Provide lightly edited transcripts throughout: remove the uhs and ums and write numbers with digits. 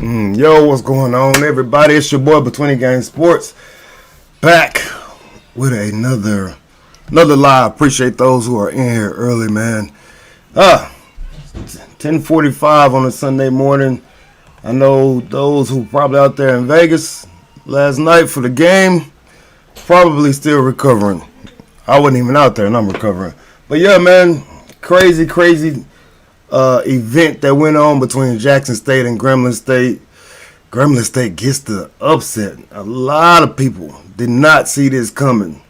Yo, what's going on, everybody? It's your boy Between Game Sports, back with another live. Appreciate those who are in here early, man. 10:45 on a Sunday morning. I know those who probably out there in Vegas last night for the game probably still recovering. I wasn't even out there, and I'm recovering. But yeah, man, crazy event that went on between Jackson State and Grambling State. Grambling State gets the upset. A lot of people did not see this coming,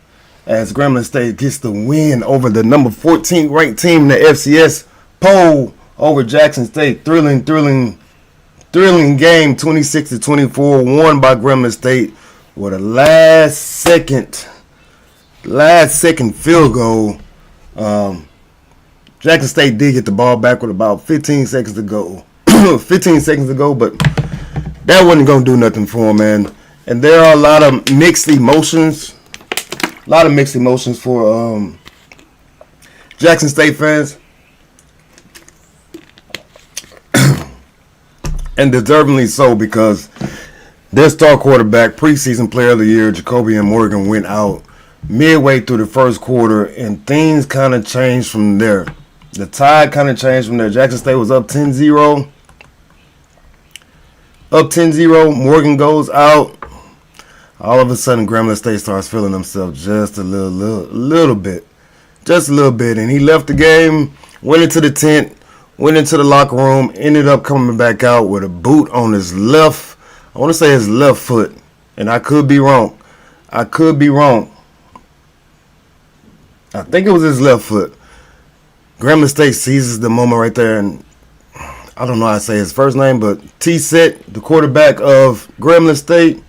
as Grambling State gets the win over the number 14 ranked team in the FCS poll over Jackson State. Thrilling game, 26-24, won by Grambling State with a last second field goal. Jackson State did get the ball back with about 15 seconds to go. But that wasn't going to do nothing for him, man. And there are a lot of mixed emotions. For Jackson State fans. And deservingly so, because their star quarterback, preseason player of the year, Jacobian Morgan, went out midway through the first quarter, and things kind of changed from there. The tide kind of changed from there. Jackson State was up 10-0. Morgan goes out. All of a sudden, Grambling State starts feeling themselves just a little bit. And he left the game, went into the tent, went into the locker room, ended up coming back out with a boot on his left. I want to say his left foot, and I could be wrong. I think it was his left foot. Grambling State seizes the moment right there, and I don't know how to say his first name, but T-Set, the quarterback of Grambling State,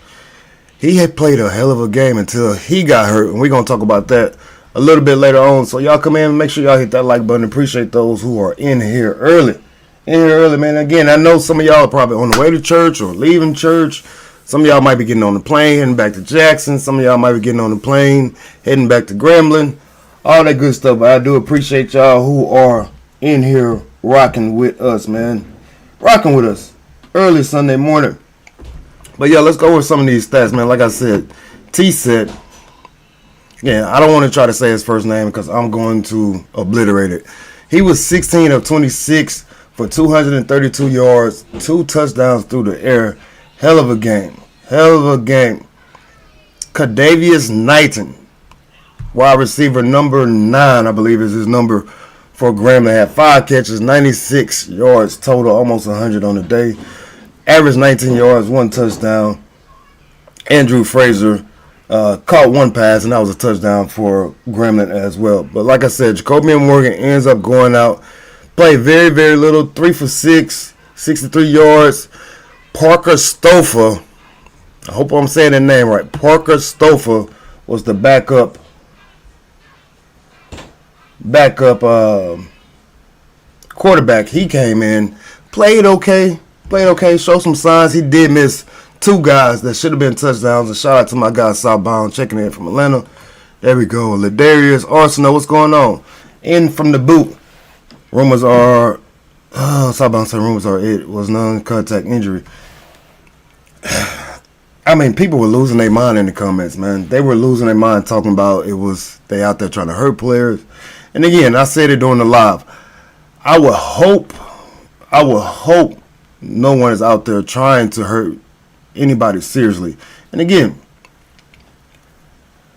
he had played a hell of a game until he got hurt, and we're going to talk about that a little bit later on. So y'all come in and make sure y'all hit that like button. Appreciate those who are in here early, man. Again, I know some of y'all are probably on the way to church or leaving church. Some of y'all might be getting on the plane, heading back to Jackson. Some of y'all might be getting on the plane, heading back to Grambling. All that good stuff. But I do appreciate y'all who are in here rocking with us, man. Rocking with us early Sunday morning. But yeah, let's go over some of these stats, man. Like I said, T-Set. Yeah, I don't want to try to say his first name because I'm going to obliterate it. He was 16 of 26 for 232 yards, 2 touchdowns through the air. Hell of a game. Cadavius Knighton, wide receiver number 9, I believe is his number for Grambling, had 5 catches, 96 yards total, almost 100 on the day. Average 19 yards, 1 touchdown. Andrew Fraser caught 1 pass, and that was a touchdown for Grambling as well. But like I said, Jacobian Morgan ends up going out, played very little, 3 for 6, 63 yards. Parker Stouffer, I hope I'm saying that name right. Parker Stouffer was the backup quarterback. He came in, played okay, showed some signs. He did miss 2 guys that should have been touchdowns. A shout out to my guy Southbound checking in from Atlanta. There we go. Ladarius Arsenal, what's going on? In from the boot. Rumors are it was non-contact injury. I mean, people were losing their mind in the comments, man. They were losing their mind talking about they out there trying to hurt players. And again, I said it during the live. I would hope no one is out there trying to hurt anybody seriously. And again,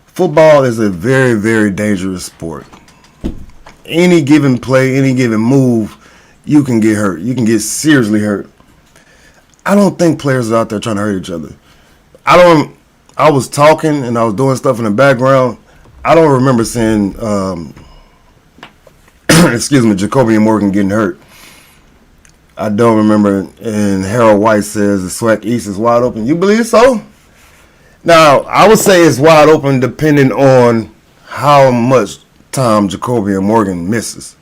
football is a very dangerous sport. Any given play, any given move, you can get hurt. You can get seriously hurt. I don't think players are out there trying to hurt each other. I was talking and I was doing stuff in the background. I don't remember seeing Jacobian Morgan getting hurt. I don't remember. And Harold White says the SWAC East is wide open. You believe so? Now, I would say it's wide open depending on how much time Jacobian Morgan misses.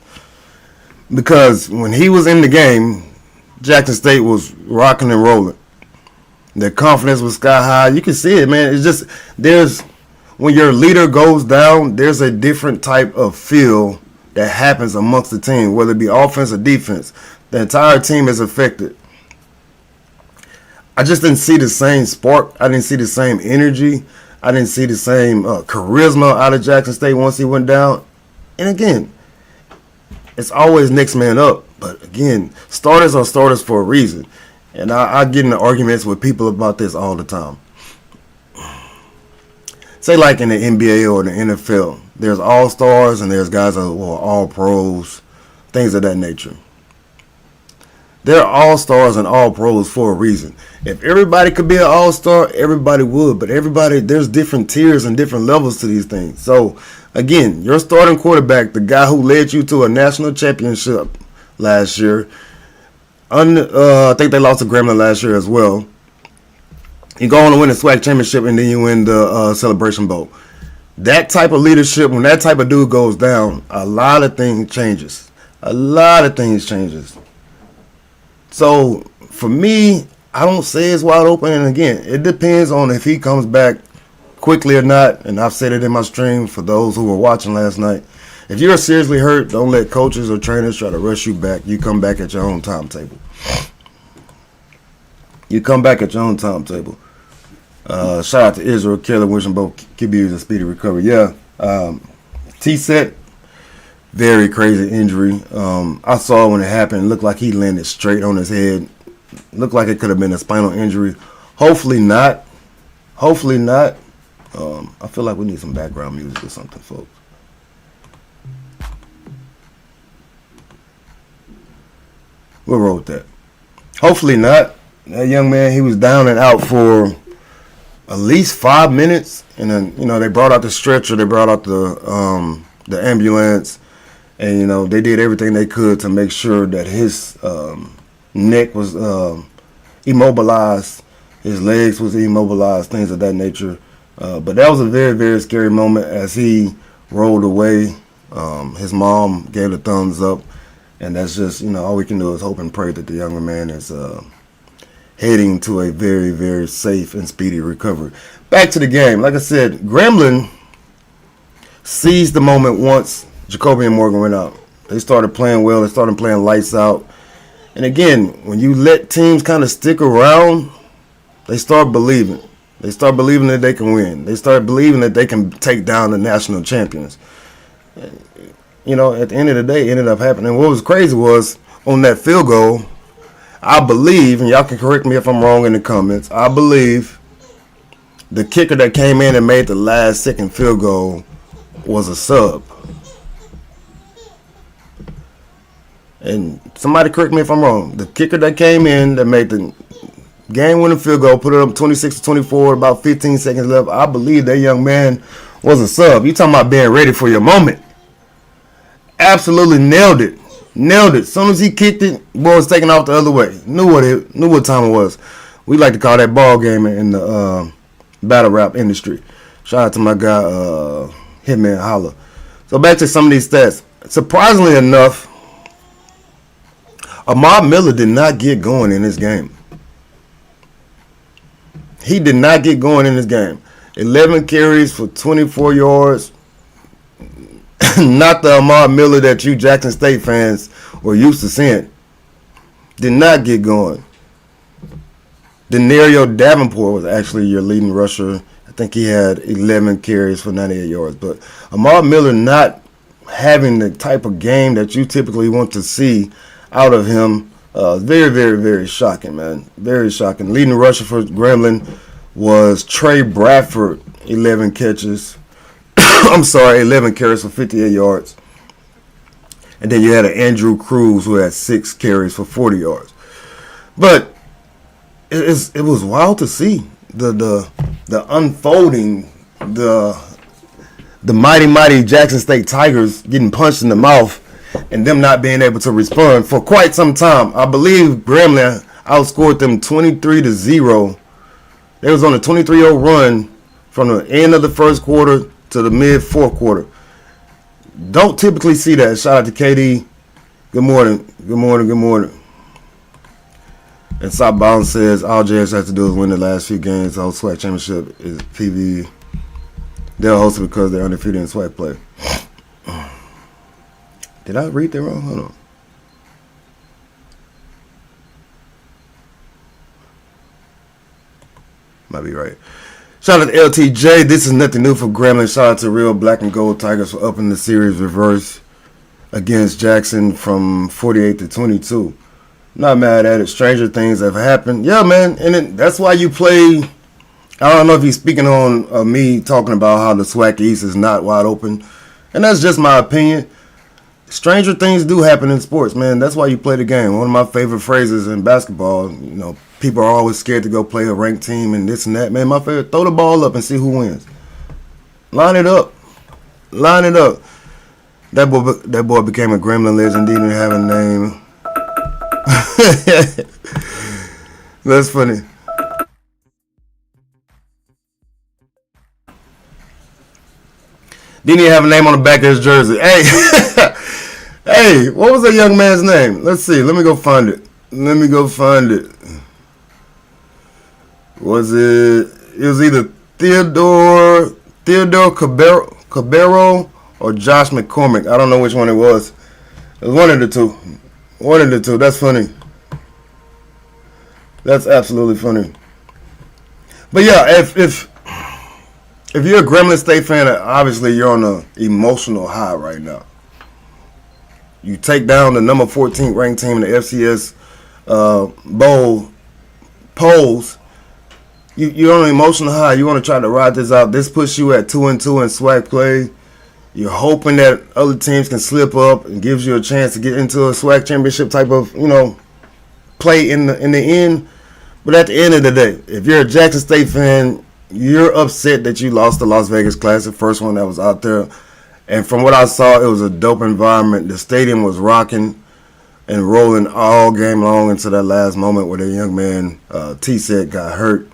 Because when he was in the game, Jackson State was rocking and rolling. Their confidence was sky high. You can see it, man. It's just, when your leader goes down, there's a different type of feel that happens amongst the team, whether it be offense or defense. The entire team is affected. I just didn't see the same spark. I didn't see the same energy. I didn't see the same charisma out of Jackson State once he went down. And again, it's always next man up. But again, starters are starters for a reason. And I get into arguments with people about this all the time. Say like in the NBA or the NFL, there's all-stars and there's guys who are all-pros, things of that nature. They're all-stars and all-pros for a reason. If everybody could be an all-star, everybody would. But there's different tiers and different levels to these things. So, again, your starting quarterback, the guy who led you to a national championship last year, I think they lost to Grambling last year as well. You go on to win the SWAC championship and then you win the Celebration Bowl. That type of leadership, when that type of dude goes down, a lot of things changes. So, for me, I don't say it's wide open. And again, it depends on if he comes back quickly or not. And I've said it in my stream for those who were watching last night. If you're seriously hurt, don't let coaches or trainers try to rush you back. You come back at your own timetable. Shout out to Israel Kelly, wishing both QBs a speedy recovery. Yeah, T-Set, very crazy injury. I saw when it happened. It looked like he landed straight on his head. Looked like it could have been a spinal injury. Hopefully not. I feel like we need some background music or something, folks. We'll roll with that. Hopefully not. That young man, he was down and out for at least 5 minutes, and then they brought out the stretcher, they brought out the ambulance, and they did everything they could to make sure that his neck was immobilized, his legs was immobilized, things of that nature. But that was a very, very scary moment as he rolled away. His mom gave the thumbs up. And that's just, all we can do is hope and pray that the younger man is heading to a very, very safe and speedy recovery. Back to the game. Like I said, Grambling seized the moment once Jacoby and Morgan went out. They started playing well. They started playing lights out. And again, when you let teams kind of stick around, they start believing. They start believing that they can win. They start believing that they can take down the national champions. At the end of the day, it ended up happening. What was crazy was, on that field goal, I believe, and y'all can correct me if I'm wrong in the comments, I believe the kicker that came in and made the last second field goal was a sub. And somebody correct me if I'm wrong. The kicker that came in that made the game-winning field goal, put it up 26-24, about 15 seconds left, I believe that young man was a sub. You talking about being ready for your moment. Absolutely nailed it. As soon as he kicked it, ball was taken off the other way. Knew what time it was. We like to call that ball game in the battle rap industry. Shout out to my guy, Hitman Holla. So back to some of these stats. Surprisingly enough, Ahmad Miller did not get going in this game. He did not get going in this game. 11 carries for 24 yards. Not the Ahmad Miller that you Jackson State fans were used to seeing. Did not get going. Denario Davenport was actually your leading rusher. I think he had 11 carries for 98 yards. But Ahmad Miller not having the type of game that you typically want to see out of him. Very, very, very shocking, man. Very shocking. Leading rusher for Grambling was Trey Bradford, 11 catches. 11 carries for 58 yards. And then you had an Andrew Cruz who had 6 carries for 40 yards. But it was wild to see the unfolding, the mighty Jackson State Tigers getting punched in the mouth and them not being able to respond for quite some time. I believe Grambling outscored them 23-0. They was on a 23-0 run from the end of the first quarter to the mid-fourth quarter. Don't typically see that. Shout out to KD. Good morning. And South Bound says all JS has to do is win the last few games. The whole SWAC championship is PV. They'll host it because they're undefeated in SWAC play. Did I read that wrong? Hold on. Might be right. Shout out to LTJ. This is nothing new for Grambling. Shout out to Real Black and Gold Tigers for upping the series reverse against Jackson from 48 to 22. Not mad at it. Stranger things have happened. Yeah, man. And that's why you play. I don't know if he's speaking on me talking about how the SWAC East is not wide open. And that's just my opinion. Stranger things do happen in sports, man. That's why you play the game. One of my favorite phrases in basketball, people are always scared to go play a ranked team and this and that. Man, my favorite, throw the ball up and see who wins. Line it up. Line it up. That boy became a Gremlin legend. Didn't even have a name. That's funny. Didn't even have a name on the back of his jersey. Hey, hey, what was that young man's name? Let's see. Let me go find it. Was it? It was either Theodore Cabero or Josh McCormick. I don't know which one it was. It was one of the two. That's funny. That's absolutely funny. But yeah, if you're a Grambling State fan, obviously you're on an emotional high right now. You take down the number 14 ranked team in the FCS bowl polls. You're on an emotional high. You want to try to ride this out. This puts you at 2-2 in SWAC play. You're hoping that other teams can slip up and gives you a chance to get into a SWAC championship type of, play in the end. But at the end of the day, if you're a Jackson State fan, you're upset that you lost the Las Vegas Classic, first one that was out there. And from what I saw, it was a dope environment. The stadium was rocking and rolling all game long until that last moment where the young man, T-Set, got hurt.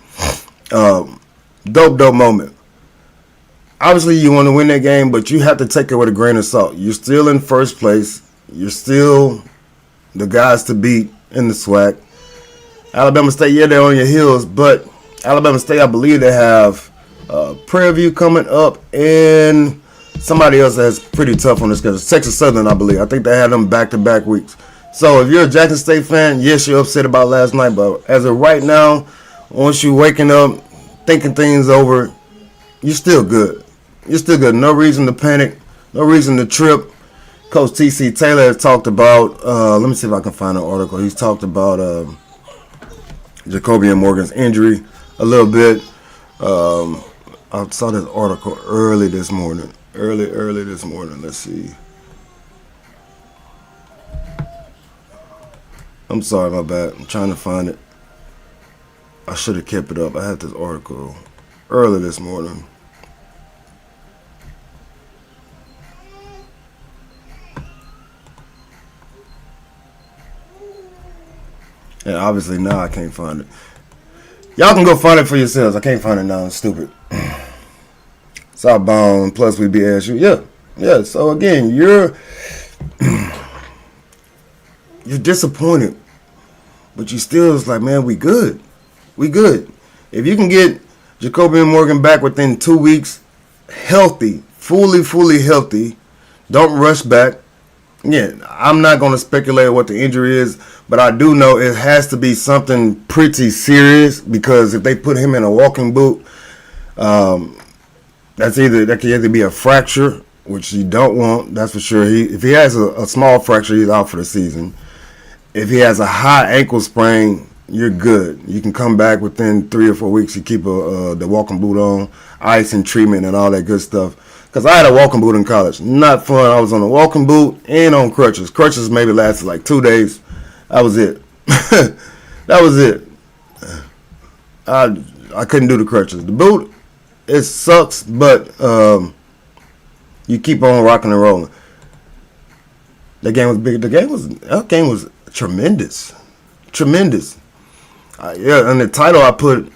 Dope moment. Obviously, you want to win that game, but you have to take it with a grain of salt. You're still in first place. You're still the guys to beat in the SWAC. Alabama State, yeah, they're on your heels, but Alabama State, I believe they have Prairie View coming up and somebody else that's pretty tough on the schedule. Texas Southern, I believe. I think they had them back-to-back weeks. So if you're a Jackson State fan, yes, you're upset about last night, but as of right now, once you're waking up, thinking things over, you're still good. No reason to panic. No reason to trip. Coach T.C. Taylor has talked about, let me see if I can find an article. He's talked about Jacobian Morgan's injury a little bit. I saw this article early this morning. Let's see. I'm sorry, my bad. I'm trying to find it. I should have kept it up. I had this article early this morning. And obviously now I can't find it. Y'all can go find it for yourselves. I can't find it now. It's stupid. Southbound plus we be ASU. Yeah. So again, you're disappointed, but you still is like, man, we good. If you can get Jacobian Morgan back within 2 weeks, healthy, fully healthy, don't rush back. Again, I'm not going to speculate what the injury is, but I do know it has to be something pretty serious because if they put him in a walking boot, that can either be a fracture, which you don't want, that's for sure. If he has a small fracture, he's out for the season. If he has a high ankle sprain, you're good. You can come back within 3 or 4 weeks. You keep the walking boot on, ice and treatment and all that good stuff. Because I had a walking boot in college. Not fun. I was on a walking boot and on crutches. Crutches maybe lasted like 2 days. That was it. I couldn't do the crutches. The boot, it sucks, but you keep on rocking and rolling. The game was big. That game was tremendous. In the title I put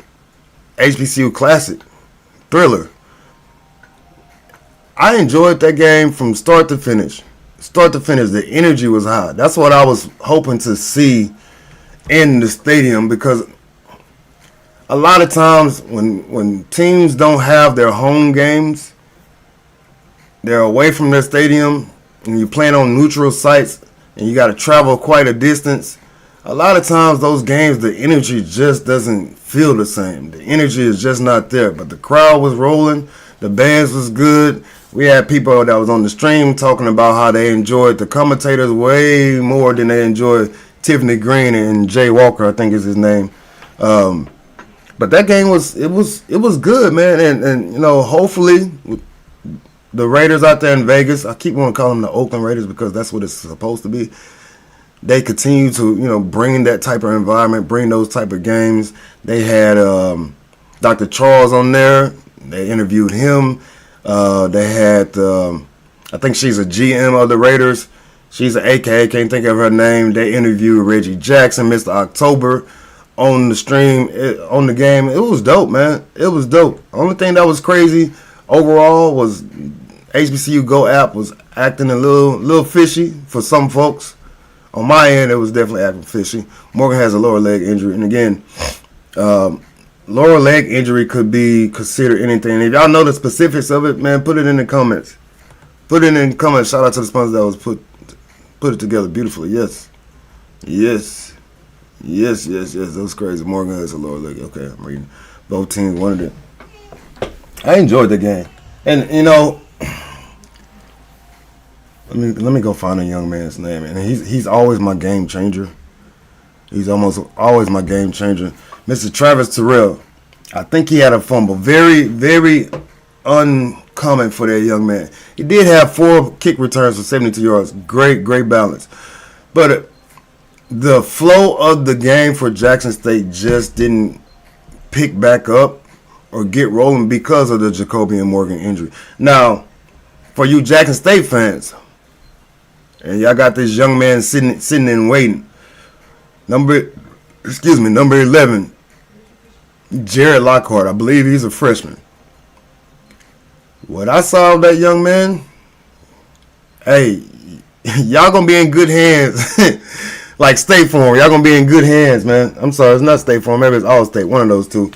HBCU Classic Thriller. I enjoyed that game from start to finish. The energy was high. That's what I was hoping to see in the stadium because a lot of times when teams don't have their home games, they're away from their stadium and you're playing on neutral sites and you got to travel quite a distance. a lot of times those games, the energy just doesn't feel the same. The energy is just not there. But the crowd was rolling. The bands was good. We had people that was on the stream talking about how they enjoyed the commentators way more than they enjoyed Tiffany Green and Jay Walker, I think is his name. But that game was good, man. And hopefully the Raiders out there in Vegas, I keep wanting to call them the Oakland Raiders because that's what it's supposed to be. They continue to, bring that type of environment, bring those type of games. They had Dr. Charles on there. They interviewed him. They had, I think she's a GM of the Raiders. She's an AKA, can't think of her name. They interviewed Reggie Jackson, Mr. October, on the stream, on the game. It was dope, man. It was dope. Only thing that was crazy overall was HBCU Go app was acting a little fishy for some folks. On my end, it was definitely acting fishy. Morgan has a lower leg injury. And again, lower leg injury could be considered anything. If y'all know the specifics of it, man, put it in the comments. Put it in the comments. Shout out to the sponsor that was put it together beautifully. Yes. That was crazy. Morgan has a lower leg. Okay, I'm reading. Both teams wanted it. I enjoyed the game. And, let me go find a young man's name. And he's always my game changer. He's almost always my game changer. Mr. Travis Terrell. I think he had a fumble. Very, very uncommon for that young man. He did have 4 kick returns for 72 yards. Great balance. But the flow of the game for Jackson State just didn't pick back up or get rolling because of the Jacoby and Morgan injury. Now, for you Jackson State fans, and y'all got this young man sitting and waiting. Number 11, Jared Lockhart. I believe he's a freshman. What I saw of that young man, hey, y'all gonna be in good hands. Like State Farm, y'all gonna be in good hands, man. I'm sorry, it's not State Farm. Maybe it's Allstate. One of those two.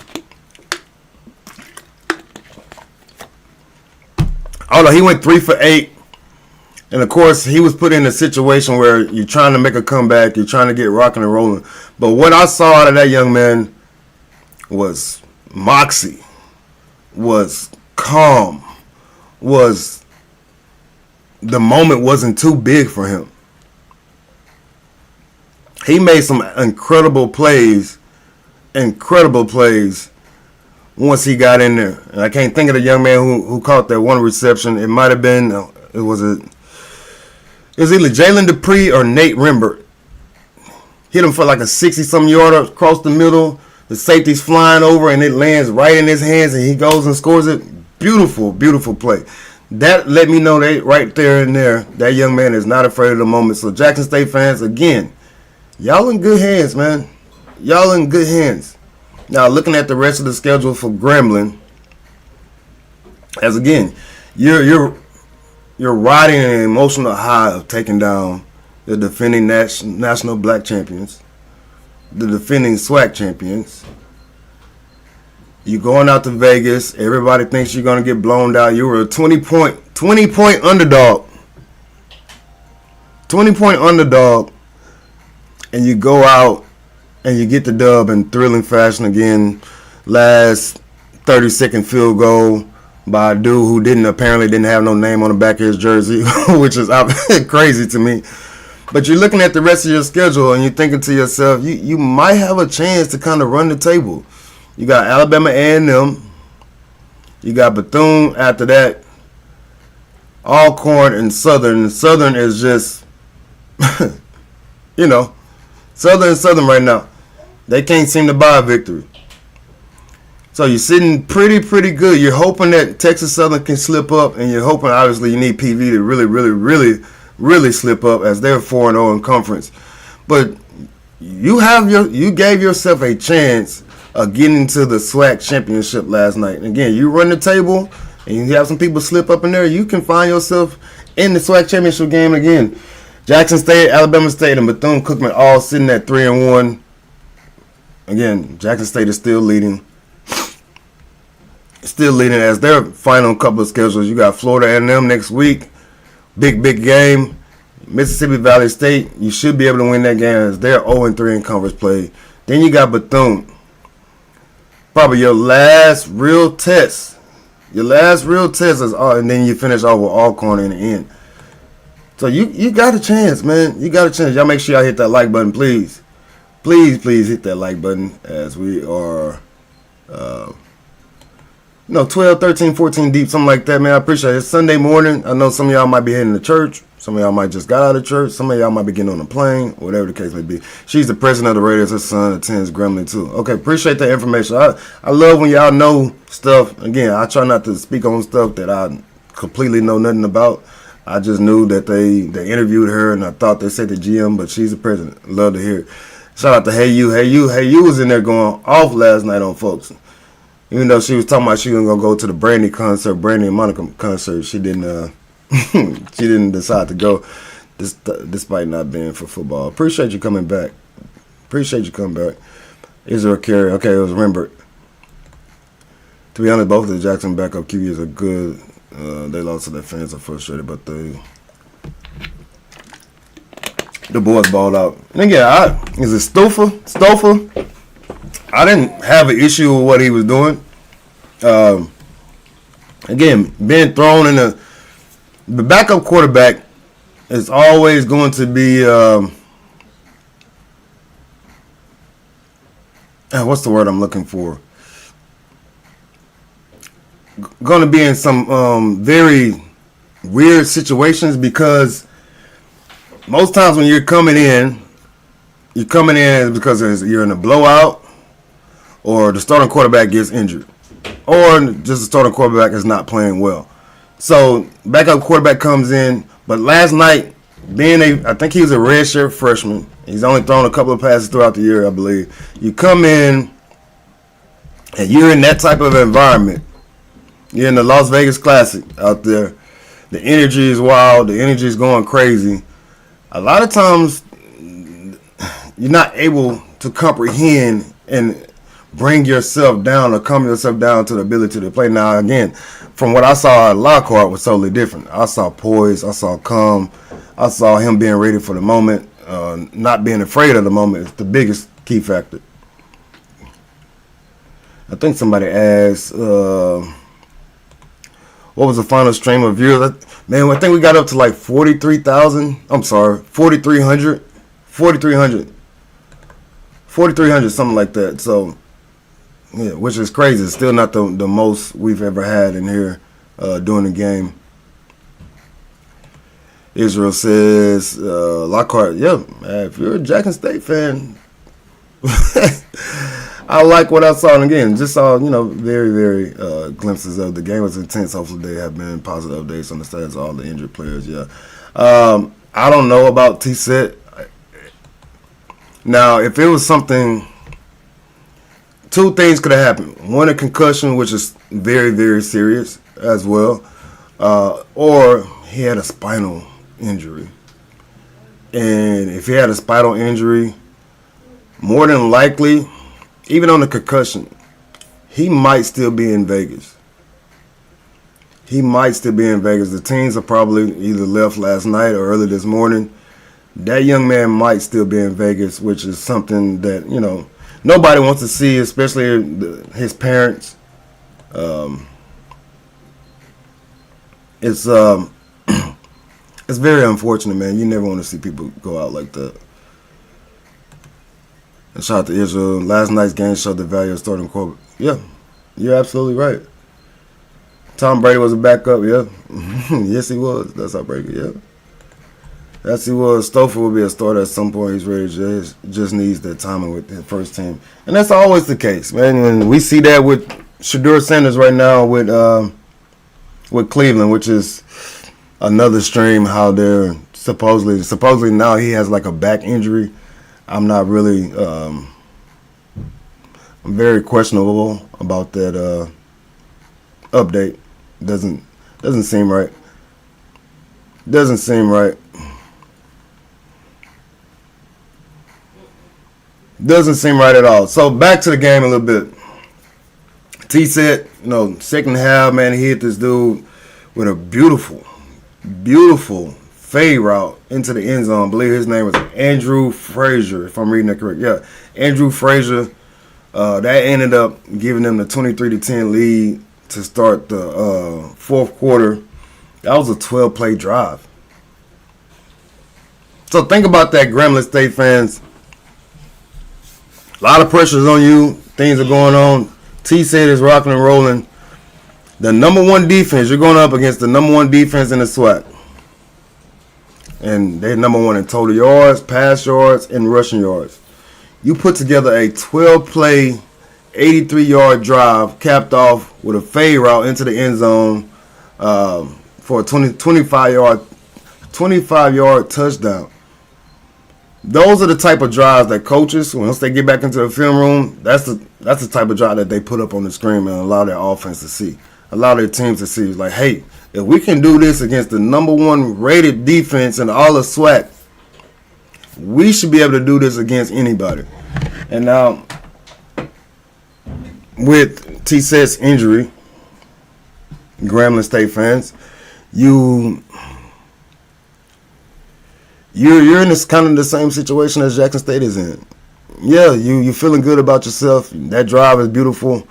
Although he went 3 for 8. And, of course, he was put in a situation where you're trying to make a comeback. You're trying to get rocking and rolling. But what I saw out of that young man was moxie, was calm, was the moment wasn't too big for him. He made some incredible plays once he got in there. And I can't think of the young man who caught that one reception. It might have been, it was either Jalen Dupree or Nate Rimbert. Hit him for like a 60-some yarder across the middle. The safety's flying over and it lands right in his hands and he goes and scores it. Beautiful, beautiful play. That let me know that right there and there, that young man is not afraid of the moment. So Jackson State fans, again, y'all in good hands, man. Y'all in good hands. Now, looking at the rest of the schedule for Grambling, as again, you're riding an emotional high of taking down the defending national black champions, the defending SWAC champions. You're going out to Vegas. Everybody thinks you're going to get blown out. You were a 20-point underdog. 20-point underdog. And you go out and you get the dub in thrilling fashion again. Last 30-second field goal by a dude who apparently didn't have no name on the back of his jersey, which is crazy to me. But you're looking at the rest of your schedule and you're thinking to yourself, you might have a chance to kind of run the table. You got Alabama A&M. You got Bethune after that. Alcorn and Southern. Southern is just, Southern right now. They can't seem to buy a victory. So you're sitting pretty good. You're hoping that Texas Southern can slip up, and you're hoping, obviously, you need PV to really slip up as they're 4-0 in conference. But you gave yourself a chance of getting to the SWAC championship last night. And again, you run the table, and you have some people slip up in there, you can find yourself in the SWAC championship game again. Jackson State, Alabama State, and Bethune-Cookman all sitting at 3-1. Again, Jackson State is still leading. Still leading as their final couple of schedules. You got Florida A&M next week. Big game. Mississippi Valley State, you should be able to win that game as they're 0-3 in conference play. Then you got Bethune. Probably your last real test. Your last real test is and then you finish off with Alcorn in the end. So you got a chance, man. You got a chance. Y'all make sure y'all hit that like button, please. Please hit that like button as we are 12, 13, 14 deep, something like that, man. I appreciate it. It's Sunday morning. I know some of y'all might be heading to church. Some of y'all might just got out of church. Some of y'all might be getting on a plane, whatever the case may be. She's the president of the Raiders. Her son attends Grambling too. Okay, appreciate that information. I love when y'all know stuff. Again, I try not to speak on stuff that I completely know nothing about. I just knew that they interviewed her, and I thought they said the GM, but she's the president. Love to hear it. Shout out to Hey You was in there going off last night on folks. Even though she was talking about she was gonna go to the Brandy and Monica concert, she didn't. She didn't decide to go, despite not being for football. Appreciate you coming back. Israel Carey. Okay, it was Rembert. To be honest, both of the Jackson backup QBs are good. They lost to their fans are frustrated, but the boys balled out. And again, is it Stouffer? I didn't have an issue with what he was doing. Again, being thrown in the backup quarterback is always going to be what's the word I'm looking for? Going to be in some very weird situations because most times when you're coming in because you're in a blowout or the starting quarterback gets injured or just the starting quarterback is not playing well. So backup quarterback comes in, but last night, I think he was a redshirt freshman. He's only thrown a couple of passes throughout the year, I believe. You come in, and you're in that type of environment. You're in the Las Vegas Classic out there. The energy is wild. The energy is going crazy. A lot of times, you're not able to comprehend and bring yourself down or calm yourself down to the ability to play. Now, again, from what I saw at Lockhart was totally different. I saw poise. I saw calm. I saw him being ready for the moment, not being afraid of the moment. It's the biggest key factor. I think somebody asked, what was the final stream of viewers? Man, I think we got up to like 43,000. I'm sorry, 4,300. 4,300, something like that. So, yeah, which is crazy. It's still not the most we've ever had in here during the game. Israel says, Lockhart, yeah, man, if you're a Jackson State fan, I like what I saw. And again, just saw, very, very glimpses of the game. Was intense. Hopefully they have been positive updates on the status of all the injured players, yeah. I don't know about T-Set. Now, if it was something... Two things could have happened. One, a concussion, which is very, very serious as well. Or he had a spinal injury. And if he had a spinal injury, more than likely, even on the concussion, he might still be in Vegas. The teams are probably either left last night or early this morning. That young man might still be in Vegas, which is something that, nobody wants to see, especially his parents. It's very unfortunate, man. You never want to see people go out like that. And shout out to Israel. Last night's game showed the value of starting quarterback. Yeah, you're absolutely right. Tom Brady was a backup, yeah. Yes, he was. That's how Brady, yeah. Yes, he was. Stouffer will be a starter at some point. He's ready. Just needs that timing with the first team. And that's always the case, man. And we see that with Shedeur Sanders right now with Cleveland, which is another stream how they're supposedly now he has like a back injury. I'm not really I'm very questionable about that update. Doesn't seem right. Doesn't seem right at all. So back to the game a little bit. T said, second half, man, he hit this dude with a beautiful fade route into the end zone. I believe his name was Andrew Frazier, if I'm reading that correct. Yeah, Andrew Frazier. That ended up giving them the 23-10 lead to start the fourth quarter. That was a 12-play drive. So think about that, Grambling State fans. A lot of pressures on you. Things are going on. T-Set is rocking and rolling. The number one defense, you're going up against the number one defense in the SWAC. And they're number one in total yards, pass yards, and rushing yards. You put together a 12-play, 83-yard drive, capped off with a fade route into the end zone for a 25-yard touchdown. Those are the type of drives that coaches, once they get back into the film room, that's the type of drive that they put up on the screen and allow their offense to see, allow their teams to see. It's like, hey, if we can do this against the number one rated defense in all of SWAC, we should be able to do this against anybody. And now, with T-Set's injury, Grambling State fans, you're in this kind of the same situation as Jackson State is in. Yeah, you're feeling good about yourself. That drive is beautiful.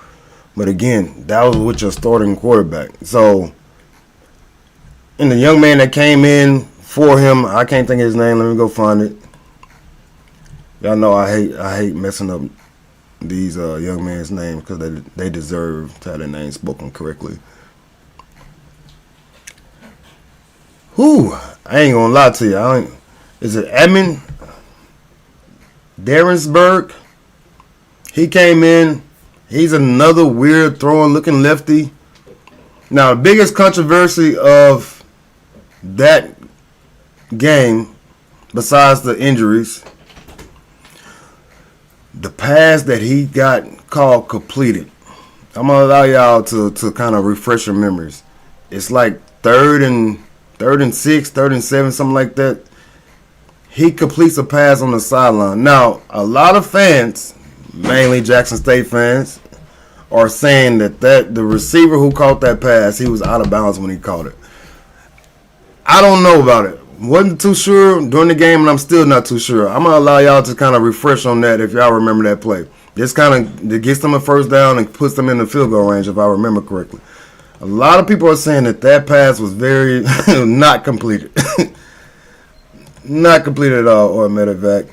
But again, that was with your starting quarterback. So, and the young man that came in for him, I can't think of his name. Let me go find it. Y'all know I hate messing up these young men's names because they deserve to have their name spoken correctly. Whew, I ain't gonna lie to you. Is it Edmund Darrensburg? He came in. He's another weird throwing looking lefty. Now, the biggest controversy of that game, besides the injuries, the pass that he got called completed. I'm gonna allow y'all to kind of refresh your memories. It's like third and 6, 3rd and 7, something like that. He completes a pass on the sideline. Now, a lot of fans, mainly Jackson State fans, are saying that the receiver who caught that pass, he was out of bounds when he caught it. I don't know about it. Wasn't too sure during the game, and I'm still not too sure. I'm going to allow y'all to kind of refresh on that if y'all remember that play. This kind of gets them a first down and puts them in the field goal range, if I remember correctly. A lot of people are saying that pass was very not completed. Not completed at all, or matter of fact.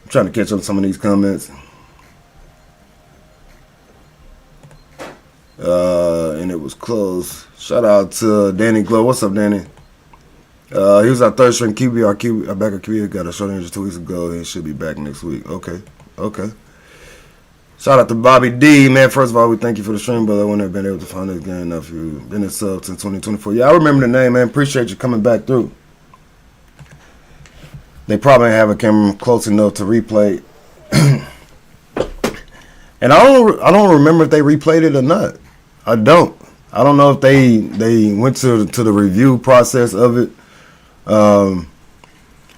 I'm trying to catch up some of these comments. And it was close. Shout out to Danny Glow. What's up, Danny? He was our third string QB. Our backup QB got a shoulder injury 2 weeks ago. He should be back next week. Okay. Shout out to Bobby D, man. First of all, we thank you for the stream, brother. I wouldn't have been able to find this game enough. You've been in sub since 2024. Yeah, I remember the name, man. Appreciate you coming back through. They probably have a camera close enough to replay. And I don't remember if they replayed it or not. I don't know if they went to the review process of it.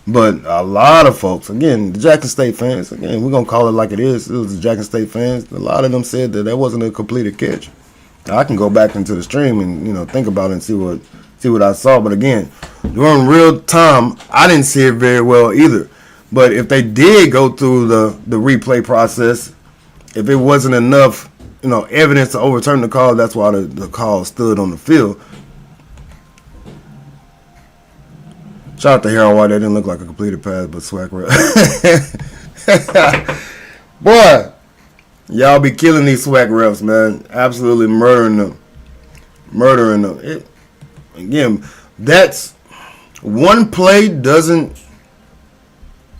But a lot of folks, again, the Jackson State fans, again, we're going to call it like it is. It was the Jackson State fans. A lot of them said that wasn't a completed catch. Now, I can go back into the stream and, think about it and see what I saw. But again, during real time, I didn't see it very well either. But if they did go through the replay process, if it wasn't enough, evidence to overturn the call, that's why the call stood on the field. Shout out to Harold White. That didn't look like a completed pass, but swag. Boy, y'all be killing these swag refs, man. Absolutely murdering them. Again, that's one play doesn't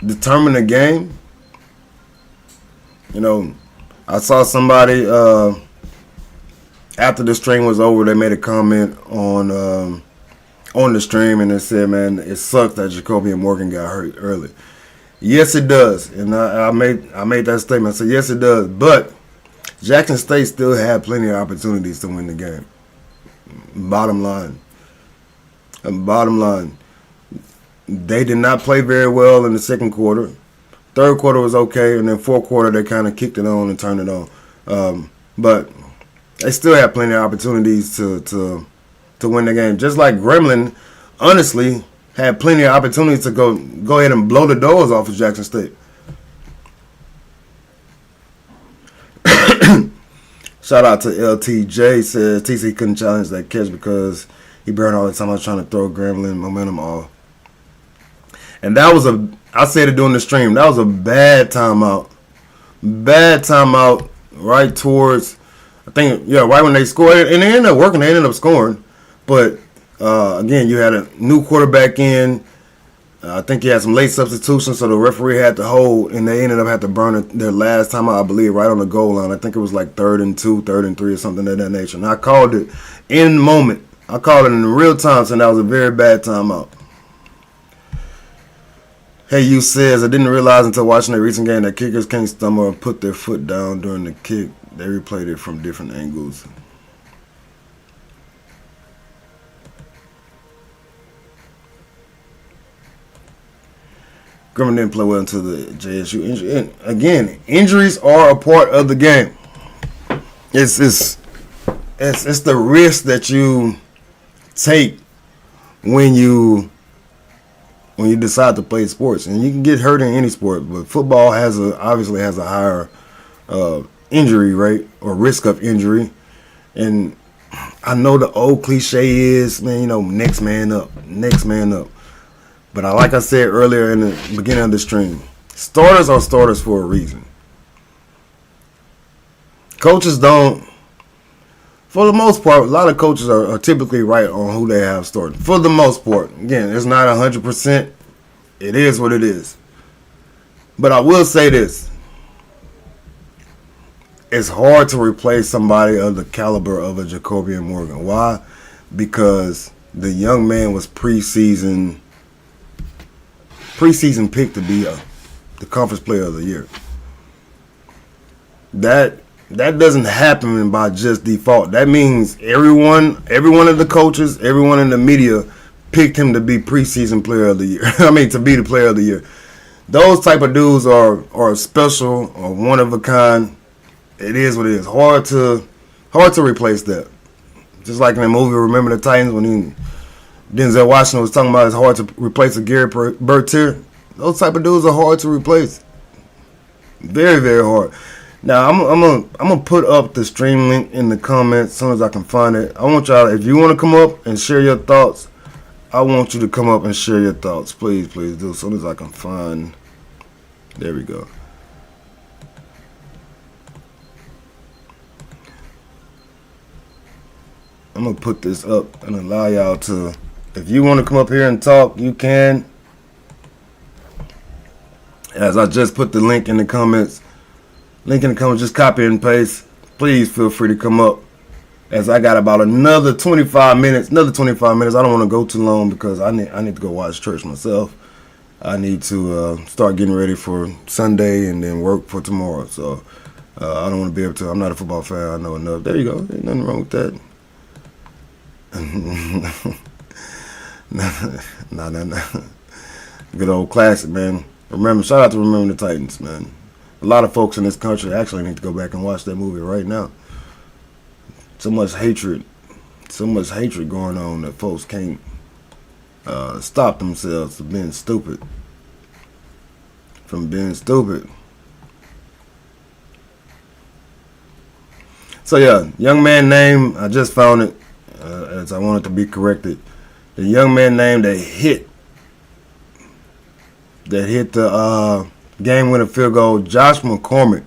determine the game. I saw somebody after the stream was over, they made a comment on the stream, and they said, man, it sucks that Jacoby and Morgan got hurt early. Yes, it does. And I made that statement. I said, yes, it does. But Jackson State still had plenty of opportunities to win the game. Bottom line. They did not play very well in the second quarter. Third quarter was okay, and then fourth quarter they kind of kicked it on and turned it on. But they still had plenty of opportunities to win the game. Just like Gremlin, honestly, had plenty of opportunities to go ahead and blow the doors off of Jackson State. Shout out to LTJ, says TC couldn't challenge that catch because he burned all the time I was trying to throw Grambling momentum off. And that was I said it during the stream, that was a bad timeout. Bad timeout right towards, right when they scored. And they ended up working, they ended up scoring. But, again, you had a new quarterback in. I think he had some late substitutions, so the referee had to hold, and they ended up having to burn their last timeout, I believe, right on the goal line. I think it was like 3rd and 2, 3rd and 3, or something of that nature. And I called it in the moment. I called it in real time, saying that was a very bad timeout. Hey, you says, I didn't realize until watching the recent game that kickers can't stumble or put their foot down during the kick. They replayed it from different angles. Grambling didn't play well until the JSU injury. And again, injuries are a part of the game. It's the risk that you take when you decide to play sports, and you can get hurt in any sport. But football obviously has a higher injury rate or risk of injury. And I know the old cliche is, man, next man up, next man up. But like I said earlier in the beginning of the stream, starters are starters for a reason. Coaches don't, for the most part, a lot of coaches are typically right on who they have starting. For the most part. Again, it's not 100%. It is what it is. But I will say this. It's hard to replace somebody of the caliber of a Jacobian Morgan. Why? Because the young man was preseason pick to be the conference player of the year. That doesn't happen by just default. That means everyone of the coaches, everyone in the media picked him to be preseason player of the year. To be the player of the year. Those type of dudes are special or one of a kind. It is what it is. Hard to replace that. Just like in the movie Remember the Titans when Denzel Washington was talking about it's hard to replace a Gary Bertier. Those type of dudes are hard to replace. Very, very hard. Now, I'm gonna put up the stream link in the comments as soon as I can find it. I want y'all, if you want to come up and share your thoughts, I want you to come up and share your thoughts. Please do as soon as I can find. There we go. I'm gonna put this up and allow y'all to, if you want to come up here and talk, you can. As I just put the link in the comments. Just copy and paste. Please feel free to come up. As I got about another 25 minutes. I don't want to go too long because I need to go watch church myself. I need to start getting ready for Sunday and then work for tomorrow. So I don't want to be able to. I'm not a football fan. I know enough. There you go. Ain't nothing wrong with that. No. Good old classic, man. Shout out to Remember the Titans, man. A lot of folks in this country actually need to go back and watch that movie right now. So much hatred going on that folks can't stop themselves from being stupid. So yeah, young man name, I just found it as I wanted to be corrected. The young man name that hit the game-winning field goal, Josh McCormick,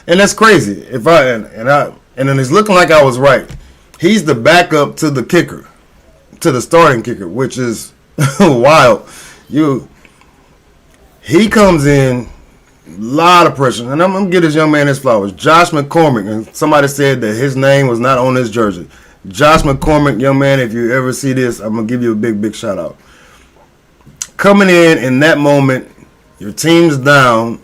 and that's crazy. And then it's looking like I was right. He's the backup to the kicker, to the starting kicker, which is wild. He comes in, a lot of pressure, and I'm gonna give this young man his flowers. Josh McCormick, and somebody said that his name was not on his jersey. Josh McCormick, young man, if you ever see this, I'm gonna give you a big shout out. Coming in that moment, your team's down.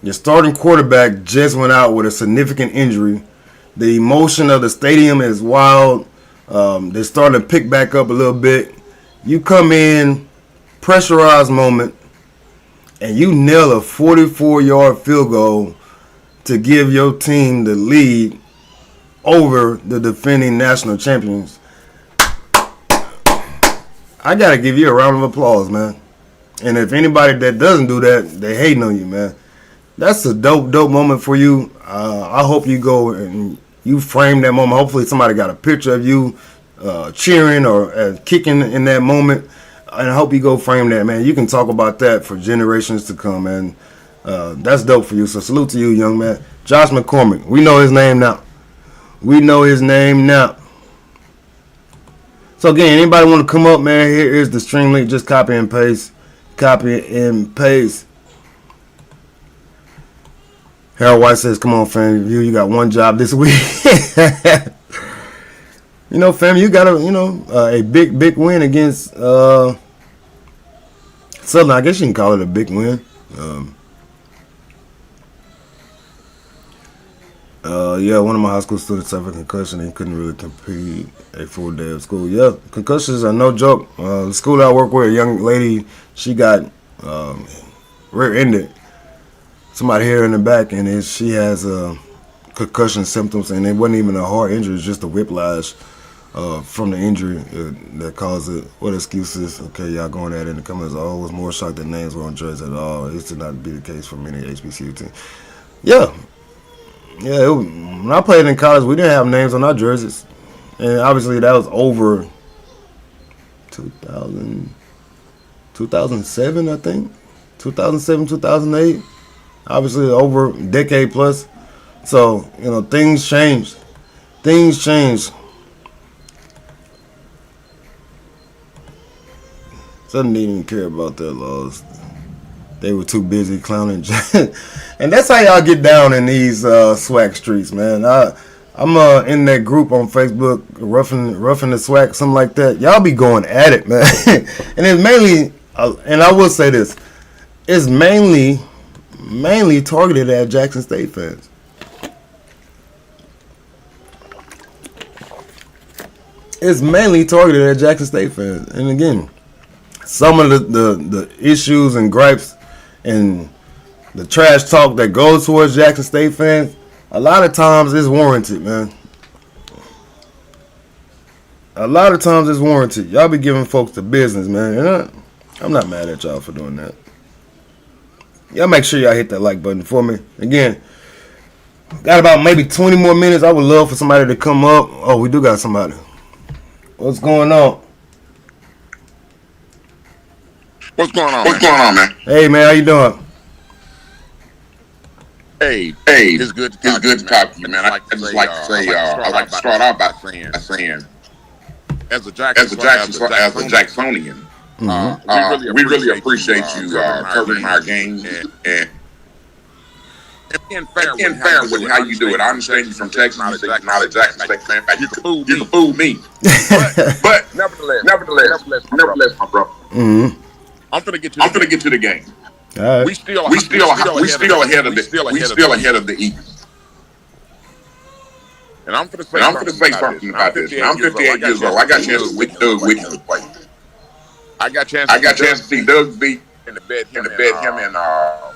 Your starting quarterback just went out with a significant injury. The emotion of the stadium is wild. They're starting to pick back up a little bit. You come in, pressurized moment, and you nail a 44-yard field goal to give your team the lead over the defending national champions. I gotta give you a round of applause, man. And if anybody that doesn't do that, they hating on you, man. That's a dope moment for you. I hope you go and you frame that moment. Hopefully somebody got a picture of you cheering or kicking in that moment. And I hope you go frame that, man. You can talk about that for generations to come, man. That's dope for you. So salute to you, young man. Josh McCormick. We know his name now. We know his name now. So again, anybody want to come up, man? Here is the stream link. Just copy and paste. Copy and paste. Harold White says, come on, fam. You got one job this week. You know, fam, you got a big win against Southern. I guess you can call it a big win. Yeah, one of my high school students suffered a concussion and couldn't really complete a full day of school. Yeah, concussions are no joke. The school I work with, a young lady, she got rear-ended. Somebody hit her in the back, and she has concussion symptoms, and it wasn't even a hard injury. It's just a whiplash from the injury that caused it. What excuses? Okay, y'all going at it in the comments. Oh, I was more shocked that names were on jerseys at all. It did not be the case for many HBCU teams. Yeah. Yeah, when I played in college, we didn't have names on our jerseys. And obviously that was over 2007, I think. 2007, 2008. Obviously over a decade plus. So, things changed. Things changed. Southern didn't even care about their laws. They were too busy clowning. And that's how y'all get down in these SWAC streets, man. I'm in that group on Facebook, roughing the SWAC, something like that. Y'all be going at it, man. And it's mainly, and I will say this, it's mainly targeted at Jackson State fans. It's mainly targeted at Jackson State fans. And again, some of the issues and gripes and the trash talk that goes towards Jackson State fans, a lot of times it's warranted, man. A lot of times it's warranted. Y'all be giving folks the business, man. And I'm not mad at y'all for doing that. Y'all make sure y'all hit that like button for me. Again, got about maybe 20 more minutes. I would love for somebody to come up. Oh, we do got somebody. What's going on? What's going on? What's going on, man? Hey, man, how you doing? Hey, it's good to talk to you, man. I just like to say, I like to start out by saying, as a Jacksonian, we really appreciate you covering our games and being fair with how you do it. I understand you from Texas, not a Jackson State fan. You can fool me, but nevertheless, my brother. Mm-hmm. I'm gonna get to the game. All right. We still ahead of the Eagles. And I'm gonna say something about this. I'm 58 years old. I got a chance to see Doug Wiggins play. I got a chance to see Doug beat in the bed him and I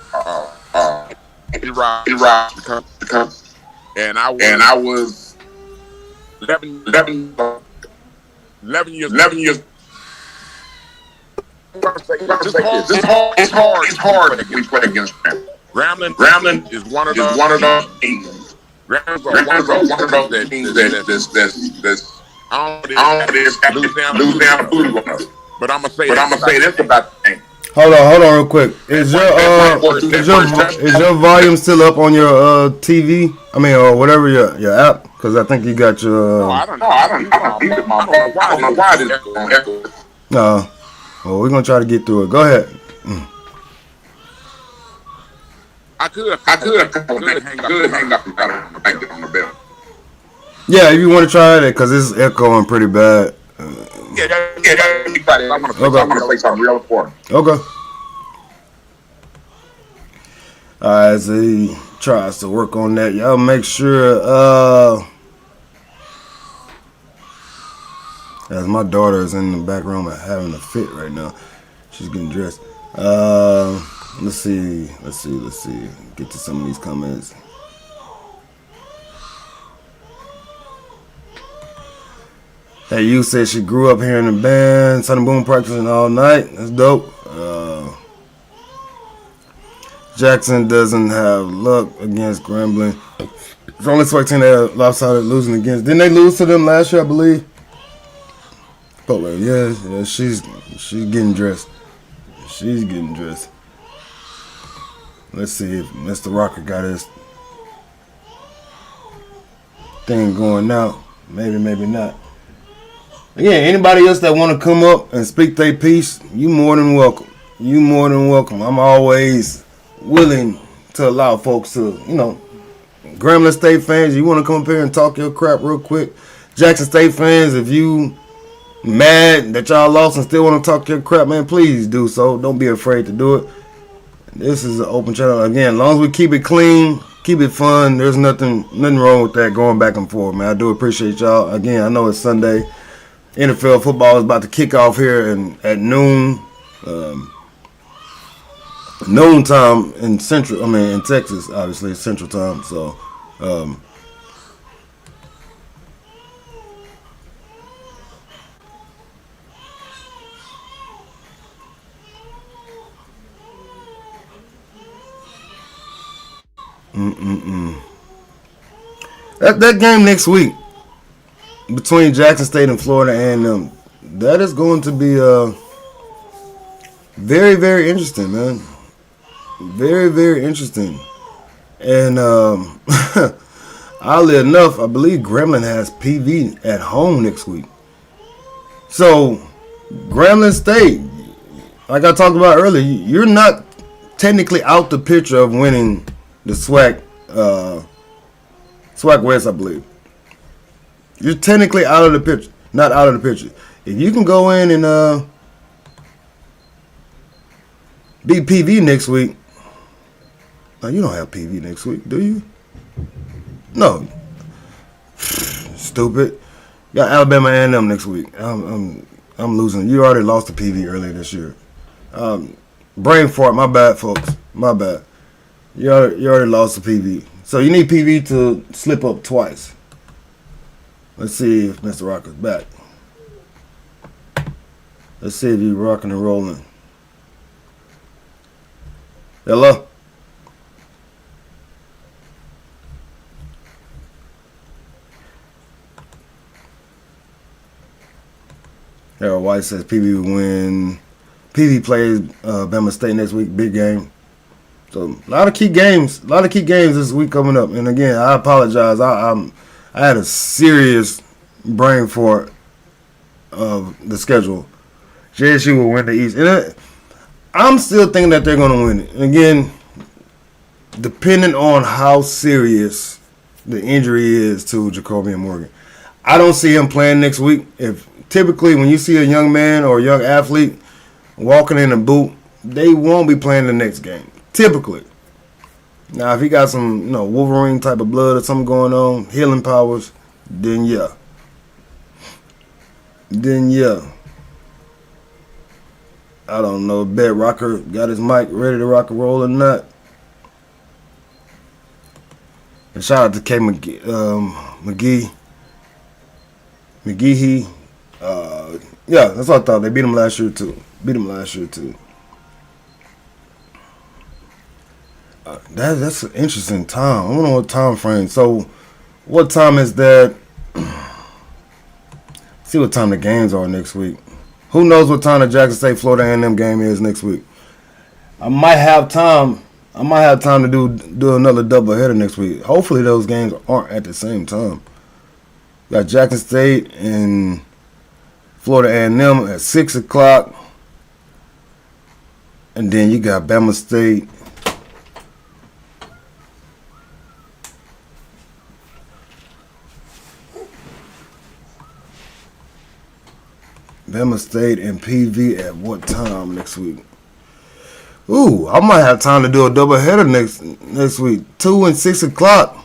was 11 years. It's hard if we play against Grambling. Grambling is one of those teams. Grambling are one of those teams that's I don't lose down food. But I'm gonna say this about the game. Hold on real quick. Is your volume still up on your TV? I mean, or whatever your app? Because I think you got your. I don't know why this echo. No. Well, we're gonna try to get through it. Go ahead. I could hang up on the bell. Yeah, if you want to try it, because it's echoing pretty bad. I'm gonna play something real important. Okay. All right, as he tries to work on that, y'all make sure. As my daughter is in the back room having a fit right now. She's getting dressed. Let's see. Get to some of these comments. Hey, you said she grew up hearing the band, Sunny Boom practicing all night. That's dope. Jackson doesn't have luck against Grambling. It's only expecting that lopsided losing against. Didn't they lose to them last year, I believe? Oh, yeah, she's getting dressed. She's getting dressed. Let's see if Mr. Rocker got his thing going now. Maybe, maybe not. Again, anybody else that want to come up and speak their piece, you more than welcome. You more than welcome. I'm always willing to allow folks to, Grambling State fans, you want to come up here and talk your crap real quick. Jackson State fans, if you mad that y'all lost and still want to talk your crap, man, please do so. Don't be afraid to do it. This is an open channel. Again, as long as we keep it clean, keep it fun, there's nothing wrong with that going back and forth, man. I do appreciate y'all. Again, I know it's Sunday. NFL football is about to kick off here at noon. Noon time in in Texas, obviously, it's Central Time. So, that game next week between Jackson State and Florida A&M, that is going to be very, very interesting, man. Very, very interesting. And oddly enough, I believe Grambling has PV at home next week. So, Grambling State, like I talked about earlier, you're not technically out the picture of winning the SWAC West, I believe. You're technically out of the picture. Not out of the picture. If you can go in and beat PV next week. Now, you don't have PV next week, do you? No. Stupid. You got Alabama A&M next week. I'm losing. You already lost to PV earlier this year. Brain fart. My bad, folks. My bad. You already lost to PV. So you need PV to slip up twice. Let's see if Mr. Rocker's back. Let's see if he's rocking and rolling. Hello? Harold White says PV will win. PV plays Bama State next week. Big game. So a lot of key games this week coming up. And again, I apologize. I had a serious brain fart of the schedule. JSU will win the East. And I'm still thinking that they're going to win it. And again, depending on how serious the injury is to Jacobian Morgan. I don't see him playing next week. If typically when you see a young man or a young athlete walking in a boot, they won't be playing the next game. Typically. Now, if he got some, Wolverine type of blood or something going on, healing powers, then yeah. I don't know if Bet Rocker got his mic ready to rock and roll or not. And shout out to K. McGee. Yeah, that's what I thought. They beat him last year too. That's an interesting time. I don't know what time frame. So, what time is that? See what time the games are next week. Who knows what time the Jackson State Florida A&M game is next week? I might have time to do another doubleheader next week. Hopefully those games aren't at the same time. Got Jackson State and Florida A&M at 6 o'clock. And then you got Bama State. Bama State and PV at what time next week? Ooh, I might have time to do a doubleheader next week. 2 and 6 o'clock.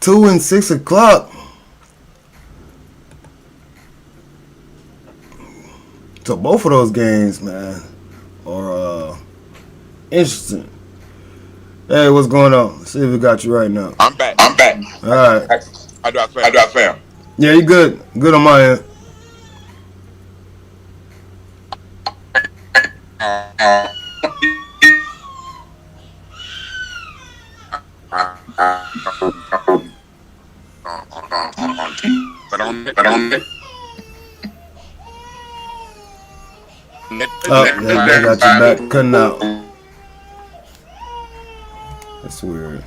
2 and 6 o'clock. So both of those games, man, are interesting. Hey, what's going on? Let's see if we got you right now. I'm back. All right. How do I sound? Yeah, you good. Good on my end. Uh, um, but on that, Oh, they got you back. Cutting out. That's weird.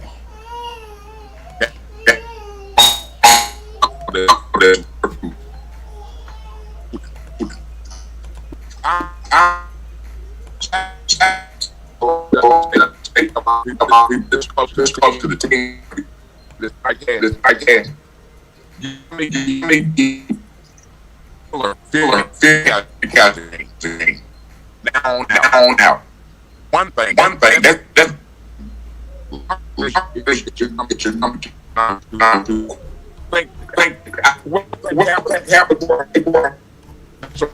This close to the team. This podcast. Now. One thing. That's get your number. What happened? So,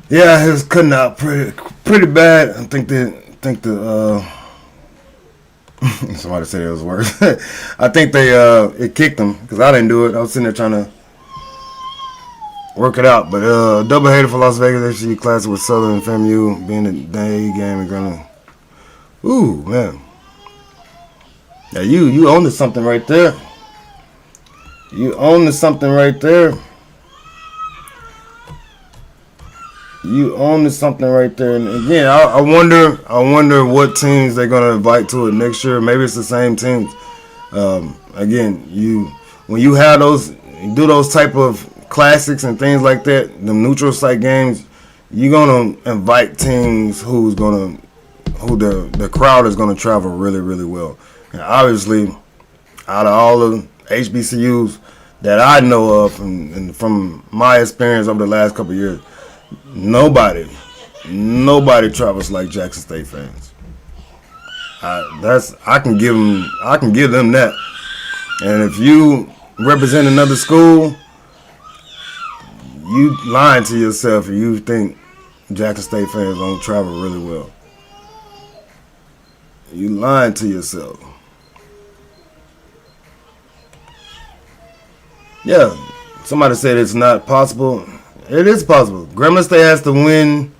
Yeah, it was cutting out pretty bad. I think the somebody said it was worse. I think they it kicked them because I didn't do it. I was sitting there trying to work it out. But doubleheader for Las Vegas HBCU Classic with Southern and FAMU being a day game and gonna. Ooh man, yeah, you own to something right there. You own to something right there. You own to something right there. And again, I wonder what teams they're gonna invite to it next year. Maybe it's the same teams. Again, when you have you do those type of classics and things like that, the neutral site games, you're gonna invite teams who the crowd is gonna travel really, really well. And obviously, out of all the HBCUs that I know of, and from my experience over the last couple of years, nobody travels like Jackson State fans. I can give them that. And if you represent another school, you lying to yourself if you think Jackson State fans don't travel really well. You lying to yourself. Yeah, somebody said it's not possible. It is possible. Grambling State has to win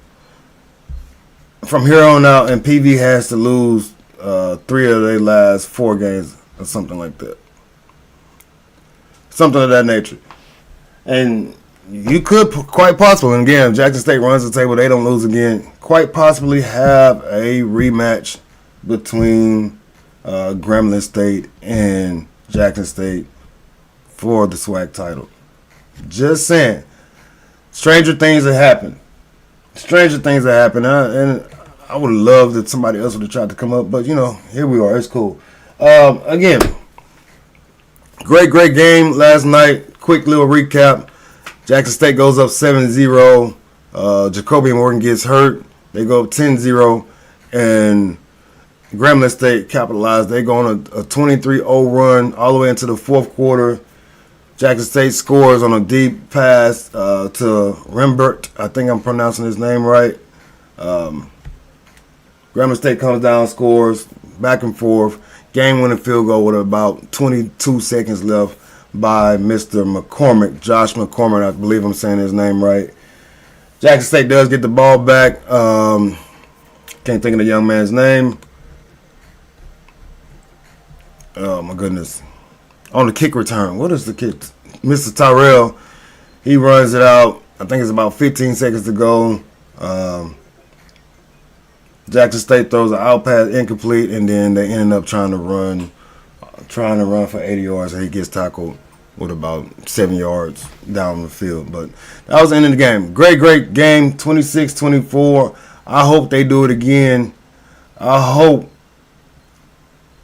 from here on out, and PV has to lose 3 of their last 4 games or something like that. Something of that nature. And you could quite possibly, and again, if Jackson State runs the table, they don't lose again, quite possibly have a rematch between Grambling State and Jackson State for the SWAC title. Just saying. Stranger things have happened. And I would love that somebody else would have tried to come up, but here we are. It's cool. Again, great game last night. Quick little recap. Jackson State goes up 7-0. Jacoby Morgan gets hurt. They go up 10-0. And Grambling State capitalized. They go on a 23-0 run all the way into the fourth quarter. Jackson State scores on a deep pass to Rembert. I think I'm pronouncing his name right. Grambling State comes down, scores, back and forth. Game-winning field goal with about 22 seconds left by Mr. McCormick, Josh McCormick. I believe I'm saying his name right. Jackson State does get the ball back. Can't think of the young man's name. Oh, my goodness. On the kick return. What is the kick? Mr. Tyrell, he runs it out. I think it's about 15 seconds to go. Jackson State throws an out pass incomplete, and then they end up trying to run for 80 yards, and he gets tackled with about 7 yards down the field. But that was the end of the game. Great game, 26-24. I hope they do it again. I hope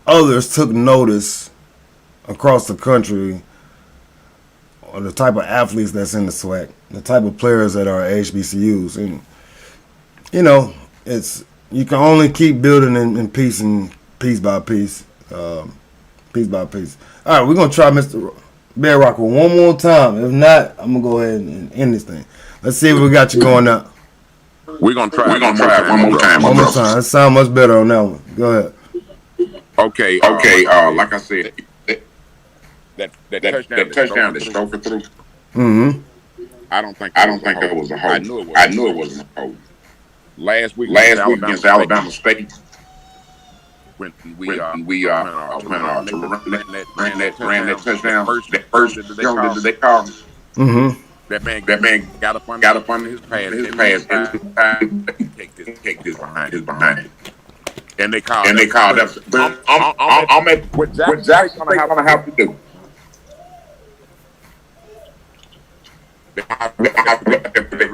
others took notice across the country or the type of athletes that's in the SWAC, the type of players that are HBCUs. And, you can only keep building in piece by piece. Piece by piece. All right, we're going to try Mr. Bear Rocker one more time. If not, I'm going to go ahead and end this thing. Let's see if we got you going now. We're going to try it one more time. One more time. That sounds much better on that one. Go ahead. Okay. Like I said, that touchdown that Stoker threw. Mm-hmm. I don't think it was a hold. I knew it wasn't a hold. Last week against Alabama State. When we ran that touchdown. That first did they call? Mm-hmm. That man got up under his pass. Take this behind it. And they called that. But I'm at what Jackson gonna have to do.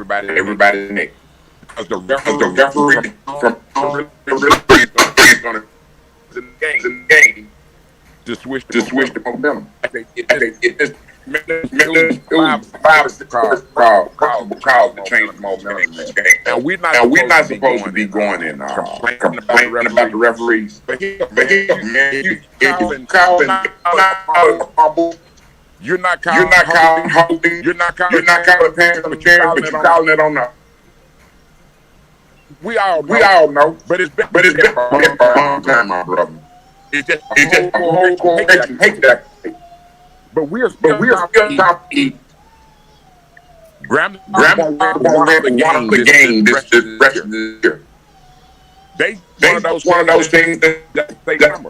Everybody neck. Because the referee from gonna the game to switch the momentum. It was 5 or 6 calls to change the momentum in this game. And we're not supposed to be going in complaining about the referees. But you you're not calling holding. You're not calling pants on the chair, but you're calling it on the. We all know. But it's been a long time, my brother. It's just a whole corporation hate that. But we're still top to eat. Grambling won the game this rest of the year. They one of those things that they about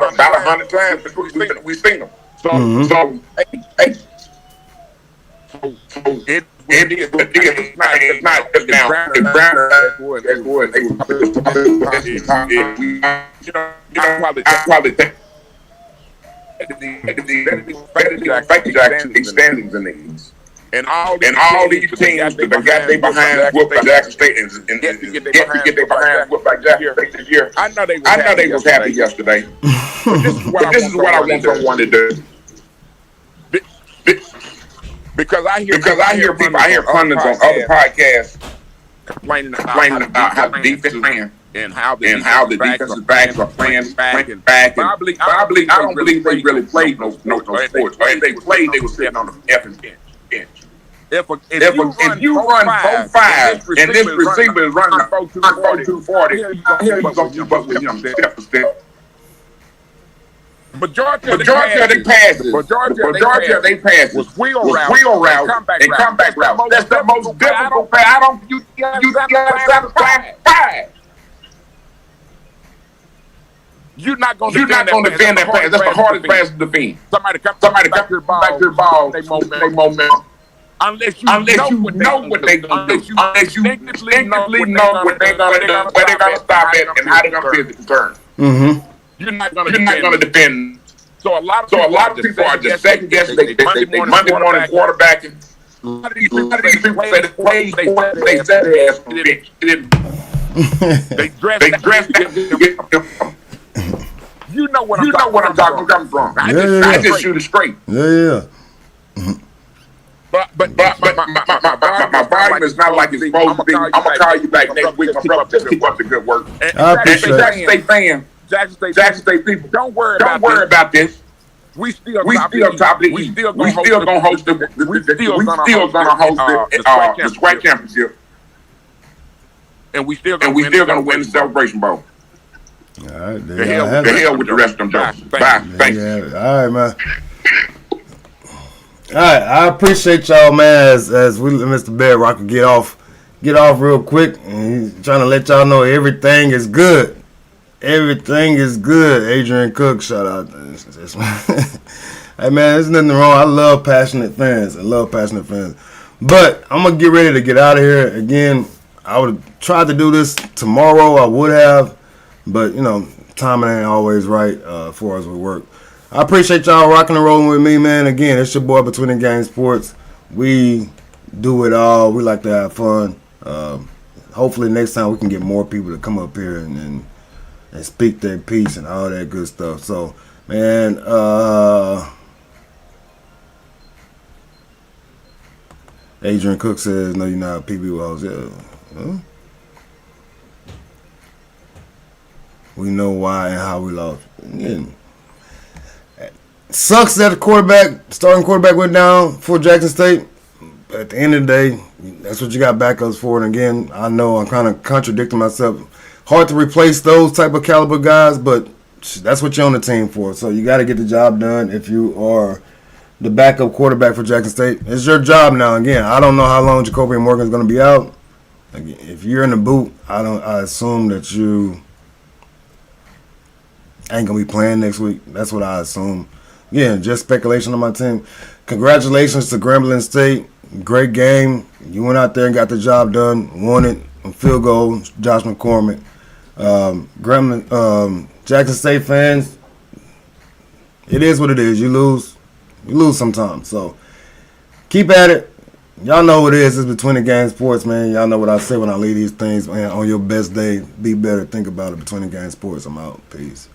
100 times we've seen them. So it's not just now. It's Browner. I probably think the standings in the East. And all these teams that got their behinds whooped by Jackson State and get their behinds whooped by Jackson State this year. I know they was happy yesterday. But this is what I want someone to do. Because I hear pundits on other podcasts complaining about how the defense playing and how the defensive backs are playing back. And probably I don't believe they really played no sports. If they played, they were sitting on the effing bench. If you run 4-5 and this receiver is running 4-2-40, here you go, you buck with him step for step. Majority of their passes was wheel route and comeback route. That's the most difficult pass. I don't. You satisfied. You're not going to defend that pass. That's the hardest pass to defend. Somebody come back to the ball. They momentum. Unless you know what they're going to do. Unless you instinctively know what they're going to do, where they're going to stop at, and how they're going to finish the turn. Mm-hmm. You're not going to defend. So a lot of people are just second guessing. They Monday morning quarterbacking. A lot of these people say the plays they said they asked for They dress. You know what I'm talking from. I just shoot it straight. Yeah. But my volume is not like it's supposed to be. I'm gonna call you back next week, my brother. Just keep up the good work. I appreciate it. Jackson State fan. Jackson State people, don't worry about this. We still top of the East. We still gonna host the SWAC championship, and we still gonna win the Celebration Bowl. All right, the hell with the rest of them. Bye. Thanks. All right, man. All right, I appreciate y'all, man. As we Mr. Bedrock can get off real quick, and he's trying to let y'all know everything is good. Everything is good. Adrian Cook, shout out. Hey man, there's nothing wrong. I love passionate fans. But I'm gonna get ready to get out of here. Again, I would have tried to do this tomorrow. I would have, but timing ain't always right for us with work. I appreciate y'all rocking and rolling with me, man. Again, it's your boy Between the Game Sports. We do it all. We like to have fun. Hopefully next time we can get more people to come up here and speak their piece and all that good stuff. So, man, Adrian Cook says, no, you're not a PB Walls. Yeah. Huh? We know why and how we lost. Again, sucks that the starting quarterback went down for Jackson State. At the end of the day, that's what you got backups for. And again, I know I'm kind of contradicting myself. Hard to replace those type of caliber guys, but That's what you're on the team for. So you got to get the job done. If you are the backup quarterback for Jackson State, it's your job now. Again, I don't know how long Jacoby Morgan is going to be out. Again, if you're in the boot, I assume that you ain't going to be playing next week. That's what I assume. Yeah, just speculation on my team. Congratulations to Grambling State. Great game. You went out there and got the job done. Won it. Field goal, Josh McCormick. Jackson State fans, it is what it is. You lose sometimes. So keep at it. Y'all know what it is. It's Between the Game Sports, man. Y'all know what I say when I leave these things, man. On your best day, be better. Think about it. Between the Game Sports. I'm out. Peace.